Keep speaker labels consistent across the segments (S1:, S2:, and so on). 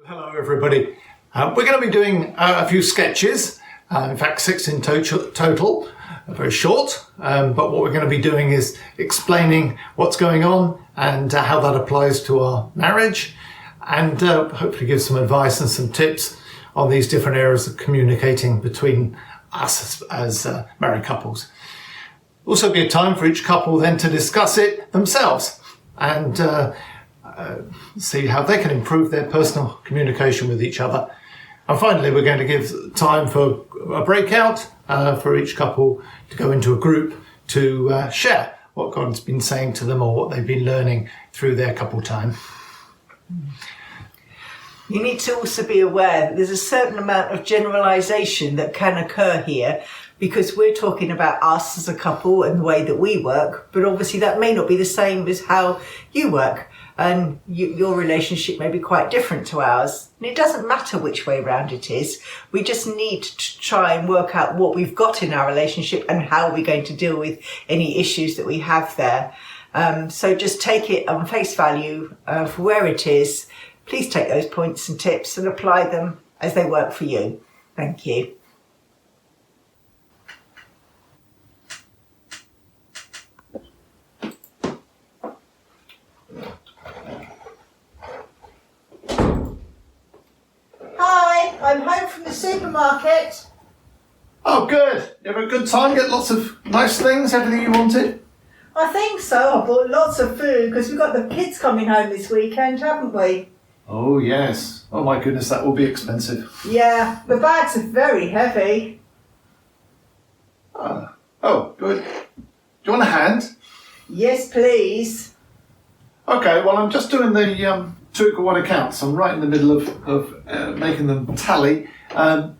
S1: Hello everybody. We're going to be doing a few sketches, in fact 6 in total, very short, but what we're going to be doing is explaining what's going on and how that applies to our marriage, and hopefully give some advice and some tips on these different areas of communicating between us as married couples. Also be a time for each couple then to discuss it themselves and see how they can improve their personal communication with each other. And finally, we're going to give time for a breakout for each couple to go into a group to share what God's been saying to them or what they've been learning through their couple time.
S2: You need to also be aware that there's a certain amount of generalisation that can occur here, because we're talking about us as a couple and the way that we work, but obviously that may not be the same as how you work. And your relationship may be quite different to ours. And it doesn't matter which way round it is. We just need to try and work out what we've got in our relationship and how we're going to deal with any issues that we have there. So just take it on face value for where it is. Please take those points and tips and apply them as they work for you. Thank you. I'm home from the supermarket.
S1: Oh, good. You have a good time? Get lots of nice things, everything you wanted?
S2: I think so. I bought lots of food because we've got the kids coming home this weekend, haven't we?
S1: Oh, yes. Oh, my goodness, that will be expensive.
S2: Yeah, the bags are very heavy.
S1: Oh, good. Do you want a hand?
S2: Yes, please.
S1: Okay, well, I'm just doing the 2 to 1 accounts. I'm right in the middle of making them tally. I'll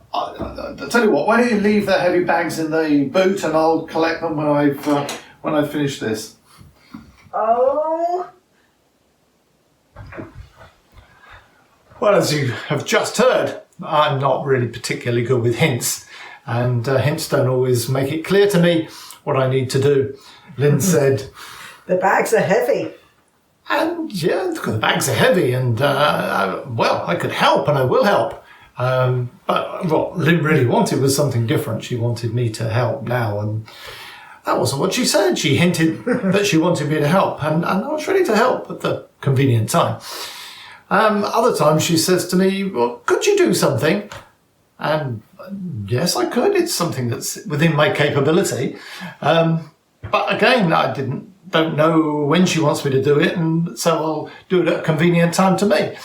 S1: tell you what, why don't you leave the heavy bags in the boot and I'll collect them when I've finished this.
S2: Oh.
S1: Well, as you have just heard, I'm not really particularly good with hints, and hints don't always make it clear to me what I need to do. Lynn said,
S2: The bags are heavy.
S1: and yeah, the bags are heavy, and well, I could help and I will help. But what Lynn really wanted was something different. She wanted me to help now, and that wasn't what she said. She hinted that she wanted me to help, and I was ready to help at the convenient time. Other times she says to me, well, could you do something? And yes, I could. It's something that's within my capability. But again, don't know when she wants me to do it, and so I'll do it at a convenient time to me.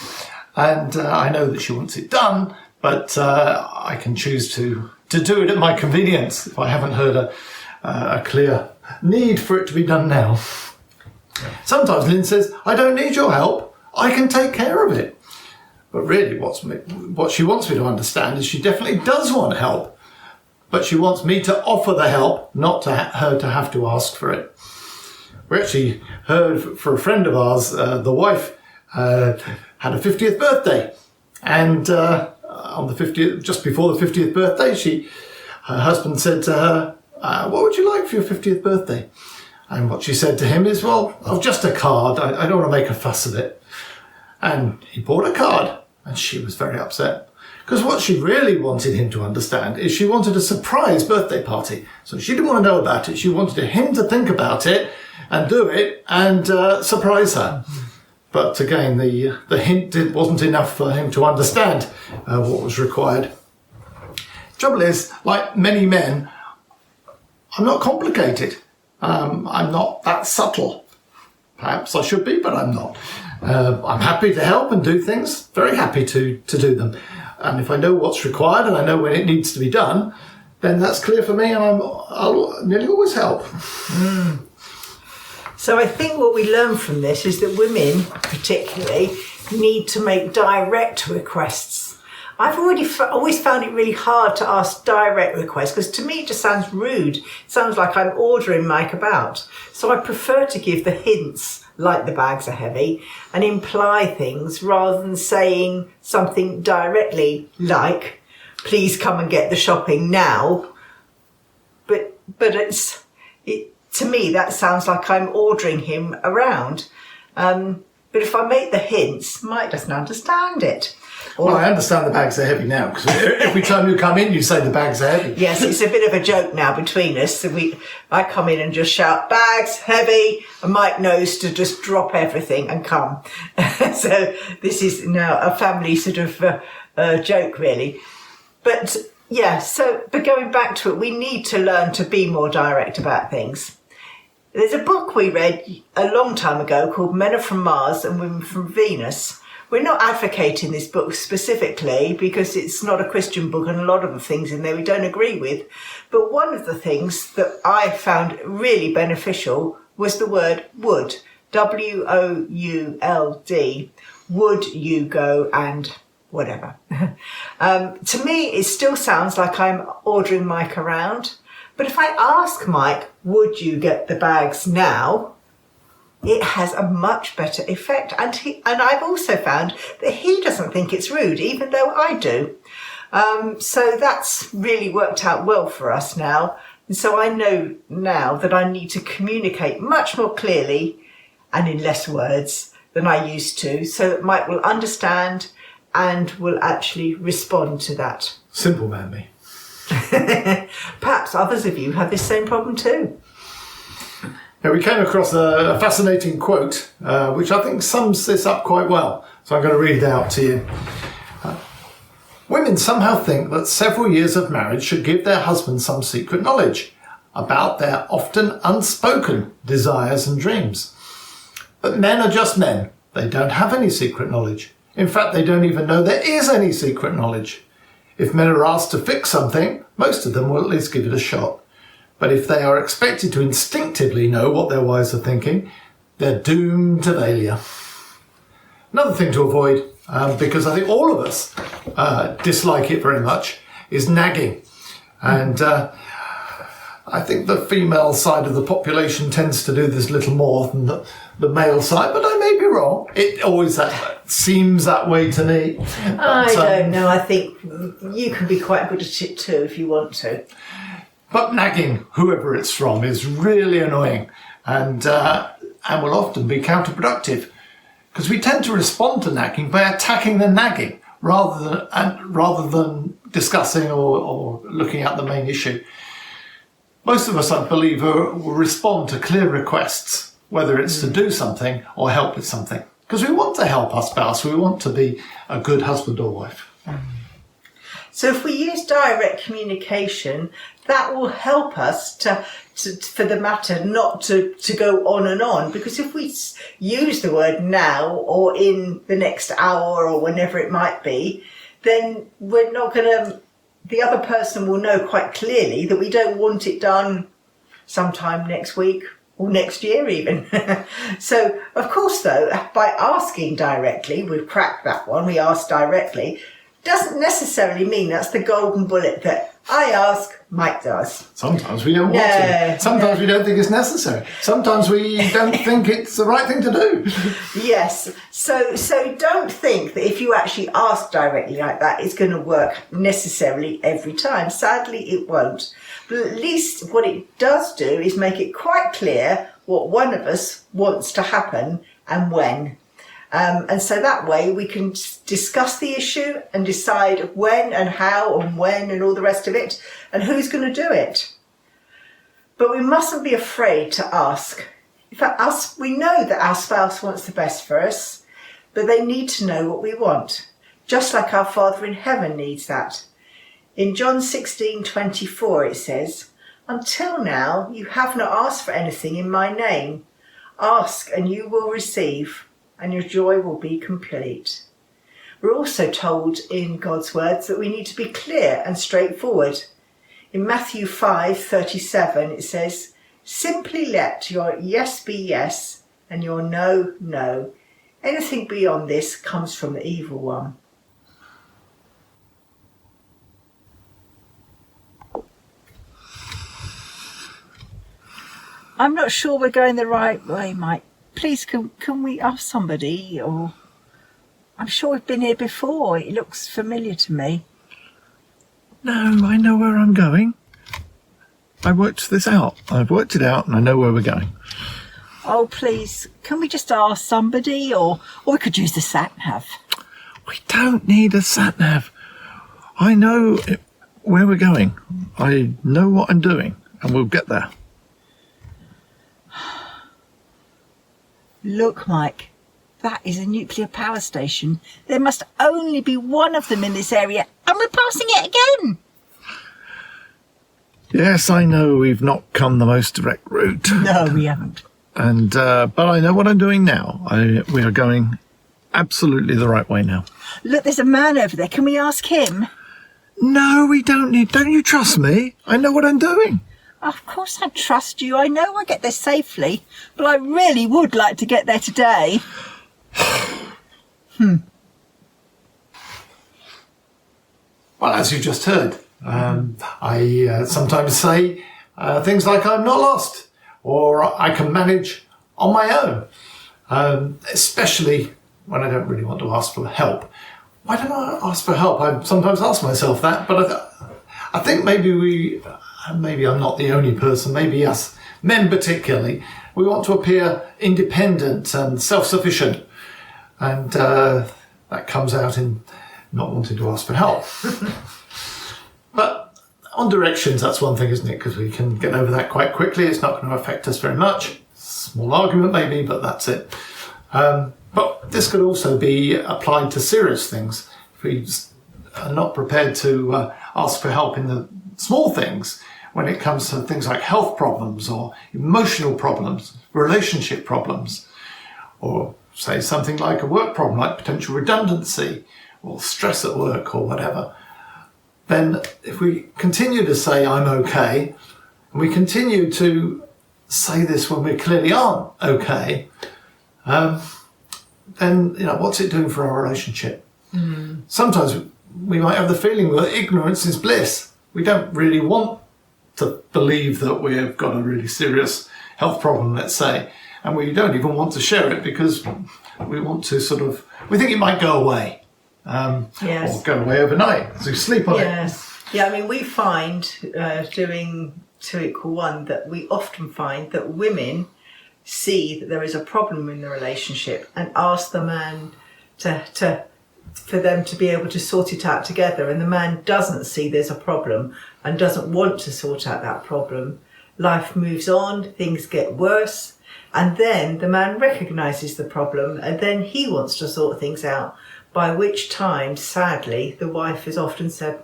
S1: And I know that she wants it done, but I can choose to do it at my convenience if I haven't heard a clear need for it to be done now. Sometimes Lynn says, I don't need your help. I can take care of it. But really what she wants me to understand is she definitely does want help, but she wants me to offer the help, not her to have to ask for it. We actually heard for a friend of ours, the wife had a 50th birthday, and on the 50th, just before the 50th birthday, her husband said to her, what would you like for your 50th birthday? And what she said to him is, well, just a card. I don't want to make a fuss of it. And he bought a card, and she was very upset. Because what she really wanted him to understand is she wanted a surprise birthday party. So she didn't want to know about it. She wanted him to think about it and do it and surprise her. But again, the hint wasn't enough for him to understand what was required. Trouble is, like many men, I'm not complicated. I'm not that subtle. Perhaps I should be, but I'm not. I'm happy to help and do things, very happy to do them. And if I know what's required and I know when it needs to be done, then that's clear for me, and I'll nearly always help.
S2: So I think what we learn from this is that women, particularly, need to make direct requests. I've always found it really hard to ask direct requests, because to me it just sounds rude. It sounds like I'm ordering Mike about. So I prefer to give the hints, like the bags are heavy, and imply things rather than saying something directly like, please come and get the shopping now. But to me that sounds like I'm ordering him around. But if I make the hints, Mike doesn't understand it.
S1: Well, I understand the bags are heavy now, because every time you come in, you say the bags are heavy.
S2: Yes, it's a bit of a joke now between us. So I come in and just shout, bags, heavy, and Mike knows to just drop everything and come. So this is now a family sort of joke, really. But yeah, but going back to it, we need to learn to be more direct about things. There's a book we read a long time ago called Men Are From Mars and Women From Venus. We're not advocating this book specifically because it's not a Christian book and a lot of the things in there we don't agree with. But one of the things that I found really beneficial was the word would. W-O-U-L-D. Would you go and whatever. To me, it still sounds like I'm ordering Mike around. But if I ask Mike, would you get the bags now? It has a much better effect. And I've also found that he doesn't think it's rude, even though I do. So that's really worked out well for us now. And so I know now that I need to communicate much more clearly and in less words than I used to, so that Mike will understand and will actually respond to that.
S1: Simple man, me.
S2: Perhaps others of you have this same problem too.
S1: Yeah, we came across a fascinating quote, which I think sums this up quite well. So I'm going to read it out to you. Women somehow think that several years of marriage should give their husbands some secret knowledge about their often unspoken desires and dreams. But men are just men. They don't have any secret knowledge. In fact, they don't even know there is any secret knowledge. If men are asked to fix something, most of them will at least give it a shot. But if they are expected to instinctively know what their wives are thinking, they're doomed to failure. Another thing to avoid, because I think all of us dislike it very much, is nagging. And I think the female side of the population tends to do this little more than the male side, but I may be wrong. It always seems that way to me.
S2: I don't know. I think you can be quite good at it too if you want to.
S1: But nagging, whoever it's from, is really annoying and will often be counterproductive, because we tend to respond to nagging by attacking the nagging rather than discussing or looking at the main issue. Most of us, I believe, will respond to clear requests, whether it's to do something or help with something, because we want to help our spouse. We want to be a good husband or wife.
S2: So if we use direct communication, that will help us for the matter not to go on and on. Because if we use the word now or in the next hour or whenever it might be, then we're not going to, the other person will know quite clearly that we don't want it done sometime next week or next year even. So, of course, though, by asking directly, we've cracked that one, we ask directly, doesn't necessarily mean that's the golden bullet that I ask, Mike does.
S1: Sometimes we don't want to. Sometimes we don't think it's necessary. Sometimes we don't think it's the right thing to do.
S2: Yes. So don't think that if you actually ask directly like that, it's going to work necessarily every time. Sadly, it won't. But at least what it does do is make it quite clear what one of us wants to happen and when. And so that way we can discuss the issue and decide when and how and when and all the rest of it and who's going to do it. But we mustn't be afraid to ask. In fact, we know that our spouse wants the best for us, but they need to know what we want, just like our Father in heaven needs that. In John 16:24 it says, "Until now you have not asked for anything in my name. Ask and you will receive, and your joy will be complete." We're also told in God's words that we need to be clear and straightforward. In Matthew 5:37 it says, "Simply let your yes be yes and your no, no. Anything beyond this comes from the evil one." I'm not sure we're going the right way, Mike. Please, can we ask somebody? Or I'm sure we've been here before. It looks familiar to me.
S1: No, I know where I'm going. I worked this out. I've worked it out and I know where we're going.
S2: Oh, please, can we just ask somebody, or we could use the sat-nav?
S3: We don't need a sat-nav. I know where we're going. I know what I'm doing, and we'll get there.
S2: Look, Mike, that is a nuclear power station. There must only be one of them in this area, and we're passing it again.
S3: Yes, I know we've not come the most direct route.
S2: No, we haven't.
S3: And but I know what I'm doing now. We are going absolutely the right way now.
S2: Look, there's a man over there. Can we ask him?
S3: No, we don't need. Don't you trust me? I know what I'm doing.
S2: Of course I trust you. I know I get there safely, but I really would like to get there today.
S1: Well, as you just heard, I sometimes say things like I'm not lost, or I can manage on my own, especially when I don't really want to ask for help. Why don't I ask for help? I sometimes ask myself that, but I think maybe I'm not the only person, maybe us men particularly, we want to appear independent and self-sufficient, and that comes out in not wanting to ask for help. But on directions, that's one thing, isn't it? Because we can get over that quite quickly. It's not going to affect us very much. Small argument maybe, but that's it. But this could also be applied to serious things. If we are not prepared to ask for help in the small things, when it comes to things like health problems or emotional problems, relationship problems, or say something like a work problem, like potential redundancy or stress at work or whatever, then if we continue to say I'm okay, and we continue to say this when we clearly aren't okay, then what's it doing for our relationship? Sometimes we might have the feeling that ignorance is bliss. We don't really want to believe that we've got a really serious health problem, let's say, and we don't even want to share it because we want to we think it might go away,
S2: Yes.
S1: or go away overnight, so we sleep on it.
S2: Yes. Yeah, I mean, we find doing 2=1 that we often find that women see that there is a problem in the relationship and ask the man for them to be able to sort it out together, and the man doesn't see there's a problem and doesn't want to sort out that problem. Life moves on, things get worse, and then the man recognises the problem and then he wants to sort things out, by which time, sadly, the wife has often said,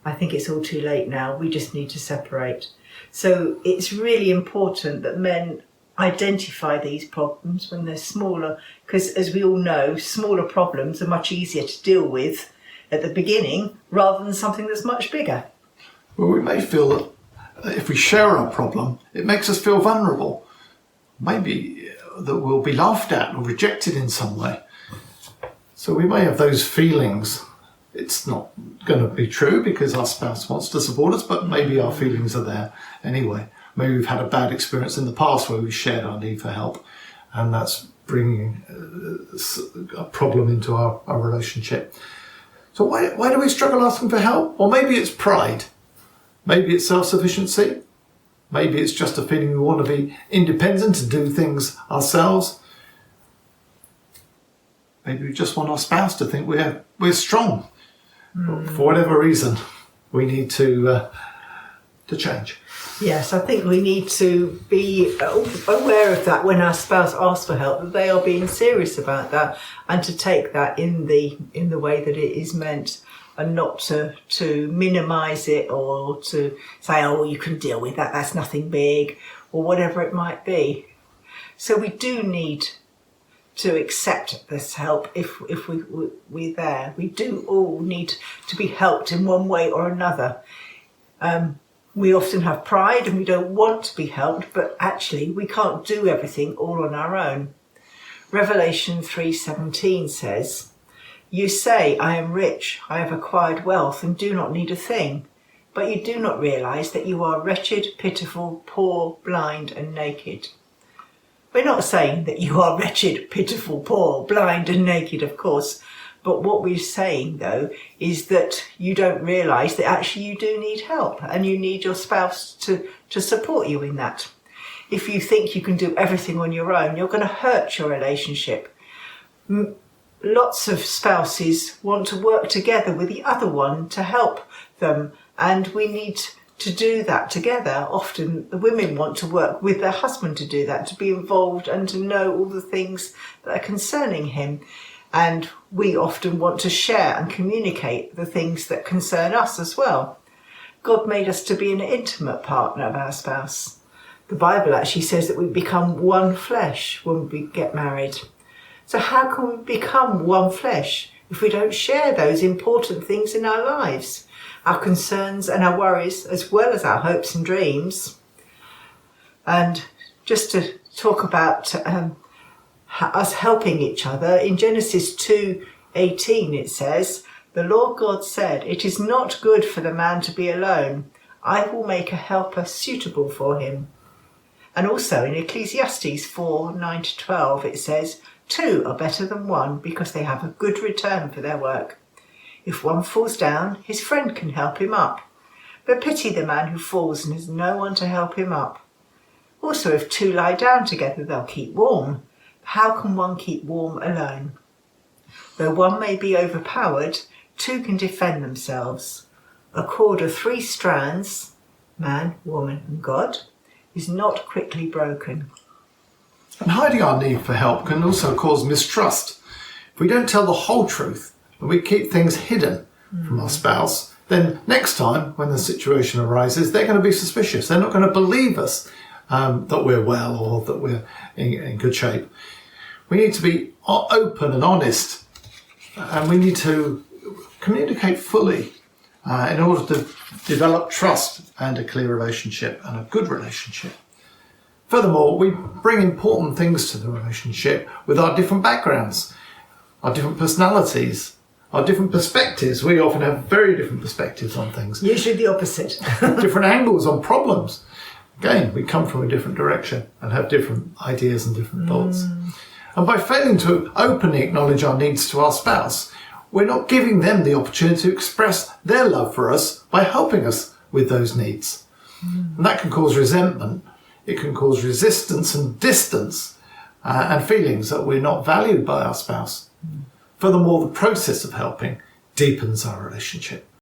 S2: I think it's all too late now, we just need to separate. So it's really important that men identify these problems when they're smaller, because as we all know, smaller problems are much easier to deal with at the beginning rather than something that's much bigger.
S1: Well, we may feel that if we share our problem, it makes us feel vulnerable. Maybe that we'll be laughed at or rejected in some way. So we may have those feelings. It's not going to be true because our spouse wants to support us, but maybe our feelings are there anyway. Maybe we've had a bad experience in the past where we shared our need for help, and that's bringing a problem into our relationship. So why do we struggle asking for help? Or maybe it's pride. Maybe it's self-sufficiency. Maybe it's just a feeling we want to be independent and do things ourselves. Maybe we just want our spouse to think we're strong. For whatever reason, we need to change.
S2: Yes, I think we need to be aware of that when our spouse asks for help, that they are being serious about that, and to take that in the way that it is meant, and not to minimise it or to say, oh, you can deal with that, that's nothing big, or whatever it might be. So we do need to accept this help if we're there. We do all need to be helped in one way or another. We often have pride and we don't want to be helped, but actually we can't do everything all on our own. Revelation 3:17 says, You say, I am rich, I have acquired wealth and do not need a thing, but you do not realise that you are wretched, pitiful, poor, blind and naked. We're not saying that you are wretched, pitiful, poor, blind and naked, of course, but what we're saying, though, is that you don't realise that actually you do need help and you need your spouse to support you in that. if you think you can do everything on your own, you're going to hurt your relationship. Lots of spouses want to work together with the other one to help them, and we need to do that together. Often the women want to work with their husband to do that, to be involved and to know all the things that are concerning him. And we often want to share and communicate the things that concern us as well. God made us to be an intimate partner of our spouse. The Bible actually says that we become one flesh when we get married. So how can we become one flesh if we don't share those important things in our lives? Our concerns and our worries, as well as our hopes and dreams. And just to talk about us helping each other, in Genesis 2:18 it says, "The Lord God said, 'It is not good for the man to be alone. I will make a helper suitable for him.'" And also in Ecclesiastes 4:9-12 it says, "Two are better than one because they have a good return for their work. If one falls down, his friend can help him up. But pity the man who falls and has no one to help him up. Also, if two lie down together, they'll keep warm. How can one keep warm alone? Though one may be overpowered, two can defend themselves. A cord of 3 strands, man, woman, and God, is not quickly broken."
S1: And hiding our need for help can also cause mistrust. If we don't tell the whole truth and we keep things hidden from our spouse, then next time when the situation arises, they're going to be suspicious. They're not going to believe us that we're well or that we're in good shape. We need to be open and honest, and we need to communicate fully in order to develop trust and a clear relationship and a good relationship. Furthermore, we bring important things to the relationship with our different backgrounds, our different personalities, our different perspectives. We often have very different perspectives on things.
S2: Usually the opposite.
S1: Different angles on problems. Again, we come from a different direction and have different ideas and different thoughts. And by failing to openly acknowledge our needs to our spouse, we're not giving them the opportunity to express their love for us by helping us with those needs. And that can cause resentment. It can cause resistance and distance and feelings that we're not valued by our spouse. Furthermore, the process of helping deepens our relationship.